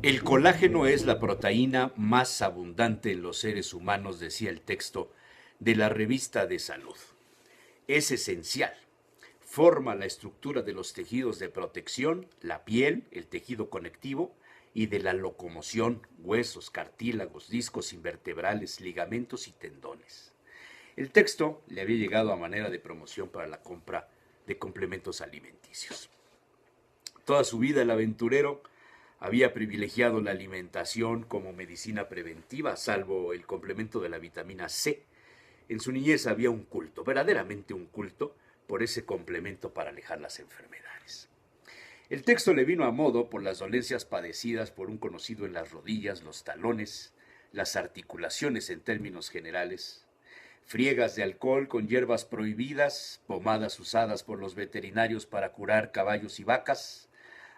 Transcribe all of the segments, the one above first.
El colágeno es la proteína más abundante en los seres humanos, decía el texto de la revista de Salud. Es esencial. Forma la estructura de los tejidos de protección, la piel, el tejido conectivo, y de la locomoción, huesos, cartílagos, discos invertebrales, ligamentos y tendones. El texto le había llegado a manera de promoción para la compra de complementos alimenticios. Toda su vida el aventurero había privilegiado la alimentación como medicina preventiva, salvo el complemento de la vitamina C. En su niñez había un culto, verdaderamente un culto, por ese complemento para alejar las enfermedades. El texto le vino a modo por las dolencias padecidas por un conocido en las rodillas, los talones, las articulaciones en términos generales, friegas de alcohol con hierbas prohibidas, pomadas usadas por los veterinarios para curar caballos y vacas,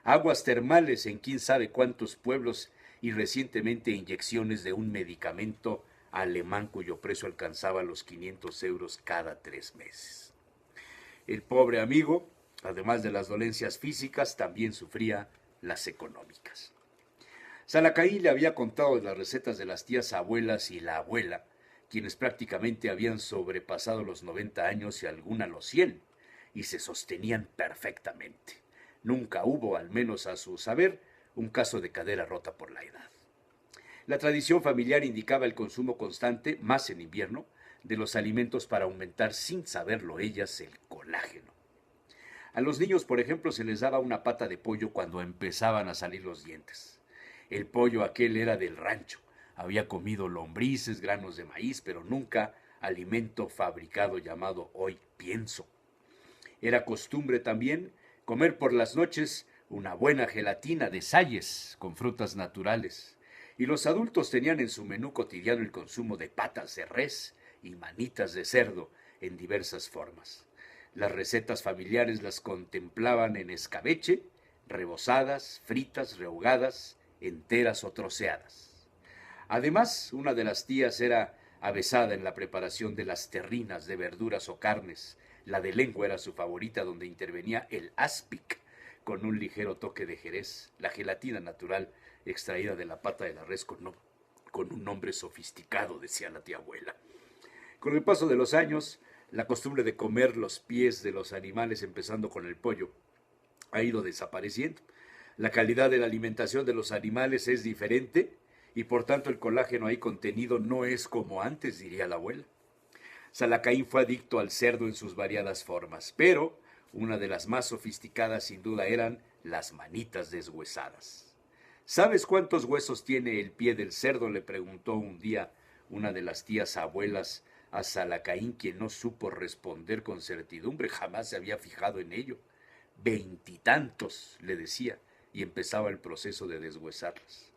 aguas termales en quién sabe cuántos pueblos y recientemente inyecciones de un medicamento alemán cuyo precio alcanzaba los 500 euros cada 3 meses. El pobre amigo, además de las dolencias físicas, también sufría las económicas. Salacaí le había contado de las recetas de las tías abuelas y la abuela, quienes prácticamente habían sobrepasado los 90 años y alguna los 100, y se sostenían perfectamente. Nunca hubo, al menos a su saber, un caso de cadera rota por la edad. La tradición familiar indicaba el consumo constante, más en invierno, de los alimentos para aumentar, sin saberlo ellas, el colágeno. A los niños, por ejemplo, se les daba una pata de pollo cuando empezaban a salir los dientes. El pollo aquel era del rancho. Había comido lombrices, granos de maíz, pero nunca alimento fabricado llamado hoy pienso. Era costumbre también comer por las noches una buena gelatina de Salles con frutas naturales. Y los adultos tenían en su menú cotidiano el consumo de patas de res y manitas de cerdo en diversas formas. Las recetas familiares las contemplaban en escabeche, rebozadas, fritas, rehogadas, enteras o troceadas. Además, una de las tías era avesada en la preparación de las terrinas de verduras o carnes. La de lengua era su favorita, donde intervenía el aspic con un ligero toque de jerez, la gelatina natural extraída de la pata de la res con un nombre sofisticado, decía la tía abuela. Con el paso de los años, la costumbre de comer los pies de los animales, empezando con el pollo, ha ido desapareciendo. La calidad de la alimentación de los animales es diferente y por tanto el colágeno ahí contenido no es como antes, diría la abuela. Salacaín fue adicto al cerdo en sus variadas formas, pero una de las más sofisticadas sin duda eran las manitas deshuesadas. ¿Sabes cuántos huesos tiene el pie del cerdo?, le preguntó un día una de las tías abuelas a Salacaín, quien no supo responder con certidumbre, jamás se había fijado en ello. 20 y tantos, le decía, y empezaba el proceso de deshuesarlas.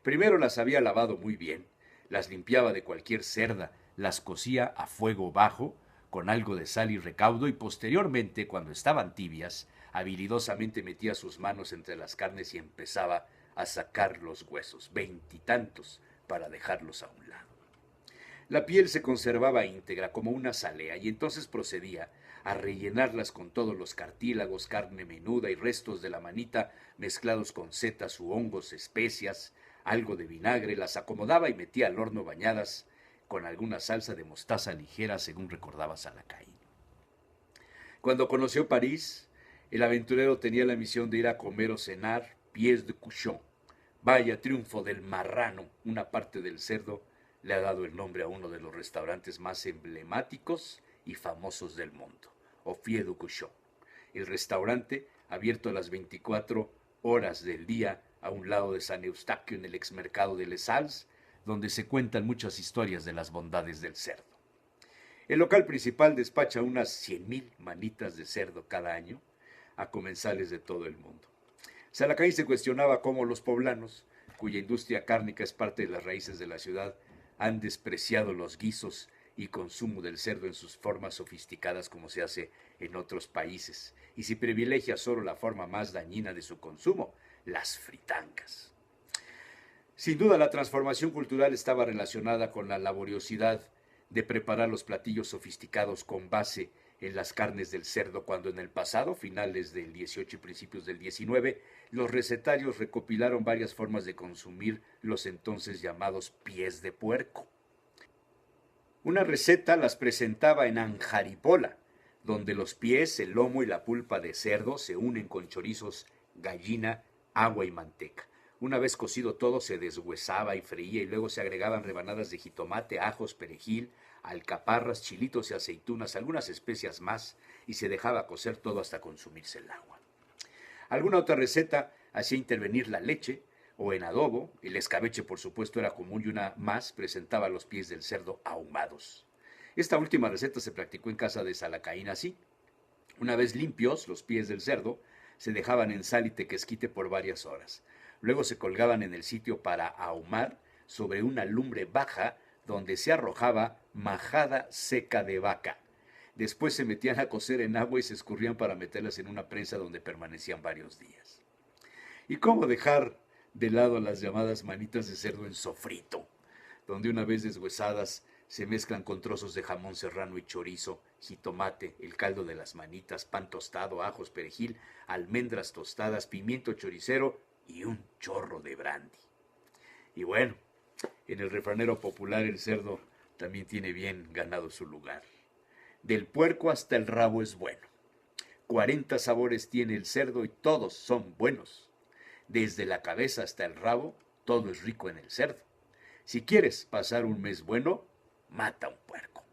Primero las había lavado muy bien, las limpiaba de cualquier cerda, las cocía a fuego bajo, con algo de sal y recaudo, y posteriormente, cuando estaban tibias, habilidosamente metía sus manos entre las carnes y empezaba a sacar los huesos, 20 y tantos, para dejarlos a un lado. La piel se conservaba íntegra como una salea y entonces procedía a rellenarlas con todos los cartílagos, carne menuda y restos de la manita mezclados con setas u hongos, especias, algo de vinagre, las acomodaba y metía al horno bañadas con alguna salsa de mostaza ligera, según recordaba Salacaín. Cuando conoció París, el aventurero tenía la misión de ir a comer o cenar pies de cochon. Vaya triunfo del marrano, una parte del cerdo le ha dado el nombre a uno de los restaurantes más emblemáticos y famosos del mundo, Ophir du Cochon. El restaurante, abierto a las 24 horas del día a un lado de San Eustaquio en el exmercado de Les Halles, donde se cuentan muchas historias de las bondades del cerdo. El local principal despacha unas 100,000 manitas de cerdo cada año a comensales de todo el mundo. Salacaín se cuestionaba cómo los poblanos, cuya industria cárnica es parte de las raíces de la ciudad, han despreciado los guisos y consumo del cerdo en sus formas sofisticadas como se hace en otros países, y si privilegia solo la forma más dañina de su consumo, las fritangas. Sin duda, la transformación cultural estaba relacionada con la laboriosidad de preparar los platillos sofisticados con base en las carnes del cerdo, cuando en el pasado, finales del 18 y principios del 19, los recetarios recopilaron varias formas de consumir los entonces llamados pies de puerco. Una receta las presentaba en anjaripola, donde los pies, el lomo y la pulpa de cerdo se unen con chorizos, gallina, agua y manteca. Una vez cocido todo, se deshuesaba y freía y luego se agregaban rebanadas de jitomate, ajos, perejil, alcaparras, chilitos y aceitunas, algunas especias más, y se dejaba cocer todo hasta consumirse el agua. Alguna otra receta hacía intervenir la leche o en adobo, el escabeche por supuesto era común y una más presentaba los pies del cerdo ahumados. Esta última receta se practicó en casa de Salacaín así. Una vez limpios los pies del cerdo, se dejaban en sal y tequesquite por varias horas. Luego se colgaban en el sitio para ahumar sobre una lumbre baja donde se arrojaba majada seca de vaca. Después se metían a cocer en agua y se escurrían para meterlas en una prensa donde permanecían varios días. ¿Y cómo dejar de lado las llamadas manitas de cerdo en sofrito, donde una vez deshuesadas se mezclan con trozos de jamón serrano y chorizo, jitomate, el caldo de las manitas, pan tostado, ajos, perejil, almendras tostadas, pimiento choricero y un chorro de brandy? Y bueno, en el refranero popular el cerdo también tiene bien ganado su lugar. Del puerco hasta el rabo es bueno. 40 sabores tiene el cerdo y todos son buenos. Desde la cabeza hasta el rabo, todo es rico en el cerdo. Si quieres pasar un mes bueno, mata un puerco.